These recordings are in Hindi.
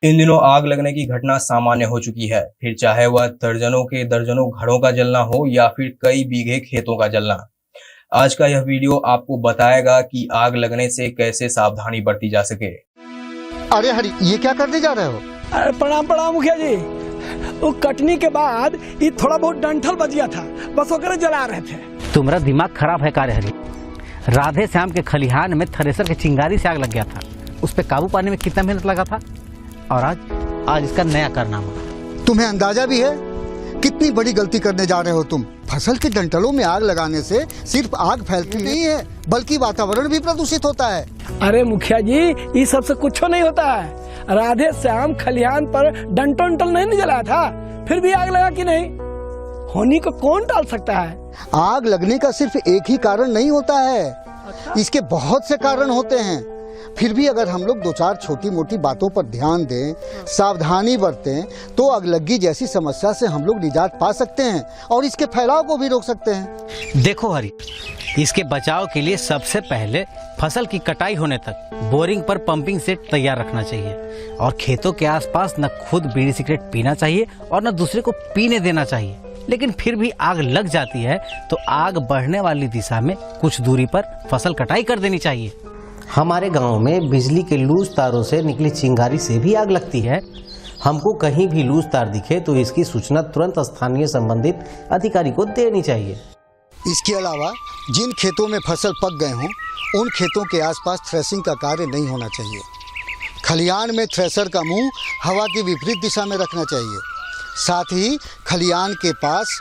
इन दिनों आग लगने की घटना सामान्य हो चुकी है, फिर चाहे वह दर्जनों के दर्जनों घरों का जलना हो या फिर कई बीघे खेतों का जलना। आज का यह वीडियो आपको बताएगा कि आग लगने से कैसे सावधानी बरती जा सके। अरे हरी, ये क्या करने जा रहे हो? प्रणाम प्रणाम मुखिया जी। वो कटनी के बाद ये थोड़ा बहुत डंठल बच गया था, बस वगैरह जला रहे थे। तुम्हारा दिमाग खराब है कार्य हरी। राधे श्याम के खलिहान में थ्रेसर के चिंगारी से आग लग गया था। उस पे काबू पाने में कितना मेहनत लगा था, और आज इसका नया कारनामा। तुम्हें अंदाजा भी है कितनी बड़ी गलती करने जा रहे हो तुम? फसल के डंठलों में आग लगाने से सिर्फ आग फैलती नहीं है, बल्कि वातावरण भी प्रदूषित होता है। अरे मुखिया जी, ये सबसे कुछ नहीं होता है। राधे श्याम खलिहान पर डंटल नहीं जलाया था, फिर भी आग लगा कि नहीं? होनी को कौन टाल सकता है? आग लगने का सिर्फ एक ही कारण नहीं होता है, इसके बहुत से कारण होते हैं। फिर भी अगर हम लोग दो चार छोटी मोटी बातों पर ध्यान दें, सावधानी बरतें, तो अगलगी जैसी समस्या से हम लोग निजात पा सकते हैं और इसके फैलाव को भी रोक सकते हैं। देखो हरी, इसके बचाव के लिए सबसे पहले फसल की कटाई होने तक बोरिंग पर पंपिंग सेट तैयार रखना चाहिए, और खेतों के आसपास न खुद बीड़ी सिगरेट पीना चाहिए और न दूसरे को पीने देना चाहिए। लेकिन फिर भी आग लग जाती है तो आग बढ़ने वाली दिशा में कुछ दूरी पर फसल कटाई कर देनी चाहिए। हमारे गांव में बिजली के लूज तारों से निकली चिंगारी से भी आग लगती है। हमको कहीं भी लूज तार दिखे तो इसकी सूचना तुरंत स्थानीय संबंधित अधिकारी को देनी चाहिए। इसके अलावा जिन खेतों में फसल पक गए हों, उन खेतों के आसपास थ्रेसिंग का कार्य नहीं होना चाहिए। खलिहान में थ्रेसर का मुंह हवा की विपरीत दिशा में रखना चाहिए। साथ ही खलिहान के पास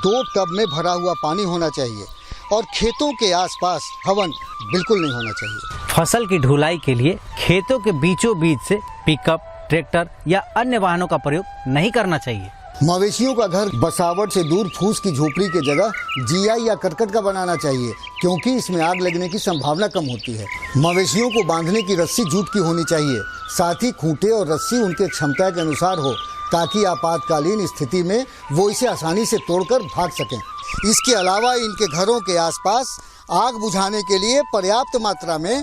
2 टब में भरा हुआ पानी होना चाहिए और खेतों के आसपास हवन बिल्कुल नहीं होना चाहिए। फसल की ढुलाई के लिए खेतों के बीचों बीच से पिकअप, ट्रैक्टर या अन्य वाहनों का प्रयोग नहीं करना चाहिए। मवेशियों का घर बसावट से दूर फूस की झोपड़ी के जगह जीआई या करकट का बनाना चाहिए, क्योंकि इसमें आग लगने की संभावना कम होती है। मवेशियों को बांधने की रस्सी जूट की होनी चाहिए, साथ ही खूंटे और रस्सी उनके क्षमता के अनुसार हो, ताकि आपातकालीन स्थिति में वो इसे आसानी से तोड़कर भाग सकें। इसके अलावा इनके घरों के आसपास आग बुझाने के लिए पर्याप्त मात्रा में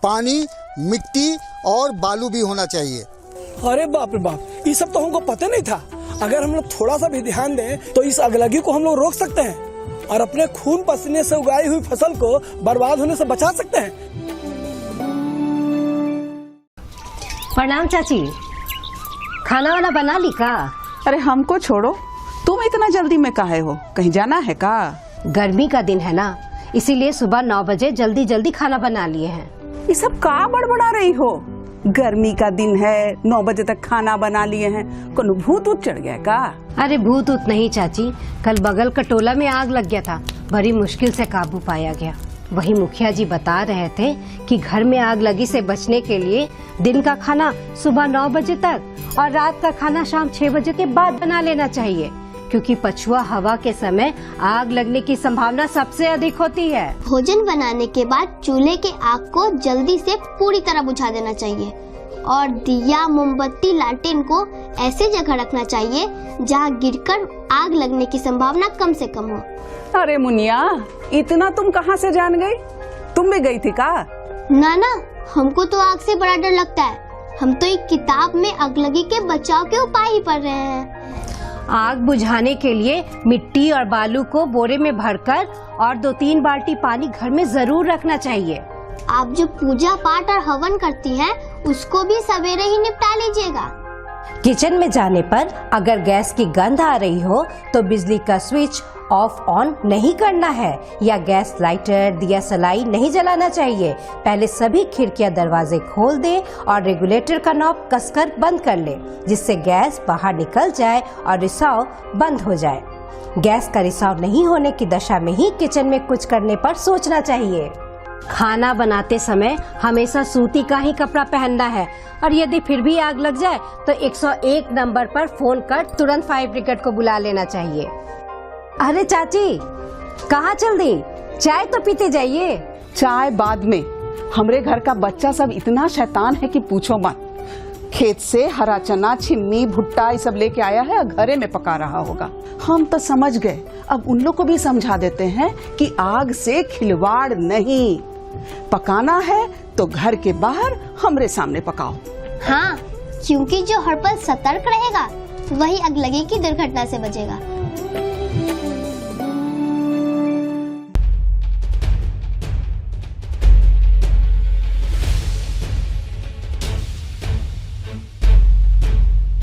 पानी, मिट्टी और बालू भी होना चाहिए। अरे बाप रे बाप, ये सब तो हमको पता नहीं था। अगर हम लोग थोड़ा सा भी ध्यान दें तो इस अगलगी को हम लोग रोक सकते हैं और अपने खून पसीने से उगाई हुई फसल को बर्बाद होने से बचा सकते हैं। प्रणाम चाची, खाना वाला बना ली का? अरे हमको छोड़ो, तुम इतना जल्दी में काहे हो? कहीं जाना है का? गर्मी का दिन है ना, इसीलिए सुबह 9 बजे जल्दी जल्दी खाना बना लिए हैं। ये सब का बड़बड़ा रही हो? गर्मी का दिन है, 9 बजे तक खाना बना लिए हैं, कोनो भूत ऊत चढ़ गया का? अरे भूत ऊत नहीं चाची, कल बगल का टोला में आग लग गया था, बड़ी मुश्किल से काबू पाया गया। वही मुखिया जी बता रहे थे कि घर में आग लगी से बचने के लिए दिन का खाना सुबह 9 बजे तक और रात का खाना शाम 6 बजे के बाद बना लेना चाहिए, क्योंकि पछुआ हवा के समय आग लगने की संभावना सबसे अधिक होती है। भोजन बनाने के बाद चूल्हे के आग को जल्दी से पूरी तरह बुझा देना चाहिए और दिया, मोमबत्ती, लालटेन को ऐसी जगह रखना चाहिए जहां गिरकर आग लगने की संभावना कम से कम हो। अरे मुनिया, इतना तुम कहाँ से जान गई? तुम भी गई थी का? ना, हमको तो आग से बड़ा डर लगता है। हम तो एक किताब में अगलगी के बचाव के उपाय ही पढ़ रहे हैं। आग बुझाने के लिए मिट्टी और बालू को बोरे में भरकर और 2-3 बाल्टी पानी घर में जरूर रखना चाहिए। आप जो पूजा पाठ और हवन करती हैं, उसको भी सवेरे ही निपटा लीजिएगा। किचन में जाने पर अगर गैस की गंध आ रही हो तो बिजली का स्विच ऑफ ऑन नहीं करना है या गैस लाइटर, दिया सलाई नहीं जलाना चाहिए। पहले सभी खिड़कियां दरवाजे खोल दे और रेगुलेटर का नॉब कसकर बंद कर ले, जिससे गैस बाहर निकल जाए और रिसाव बंद हो जाए। गैस का रिसाव नहीं होने की दशा में ही किचन में कुछ करने पर सोचना चाहिए। खाना बनाते समय हमेशा सूती का ही कपड़ा पहनना है और यदि फिर भी आग लग जाए तो 101 नंबर पर फोन कर तुरंत फायर ब्रिगेड को बुला लेना चाहिए। अरे चाची, कहाँ चल दी? चाय तो पीते जाइए। चाय बाद में। हमरे घर का बच्चा सब इतना शैतान है कि पूछो मत। खेत से हरा चना, छिम्मी, भुट्टा ये सब लेके आया है और घरे में पका रहा होगा। हम तो समझ गए, अब उन लोग को भी समझा देते हैं कि आग से खिलवाड़ नहीं, पकाना है तो घर के बाहर हमरे सामने पकाओ। हाँ, क्योंकि जो हर पल सतर्क रहेगा वही अगलगी की दुर्घटना से बचेगा।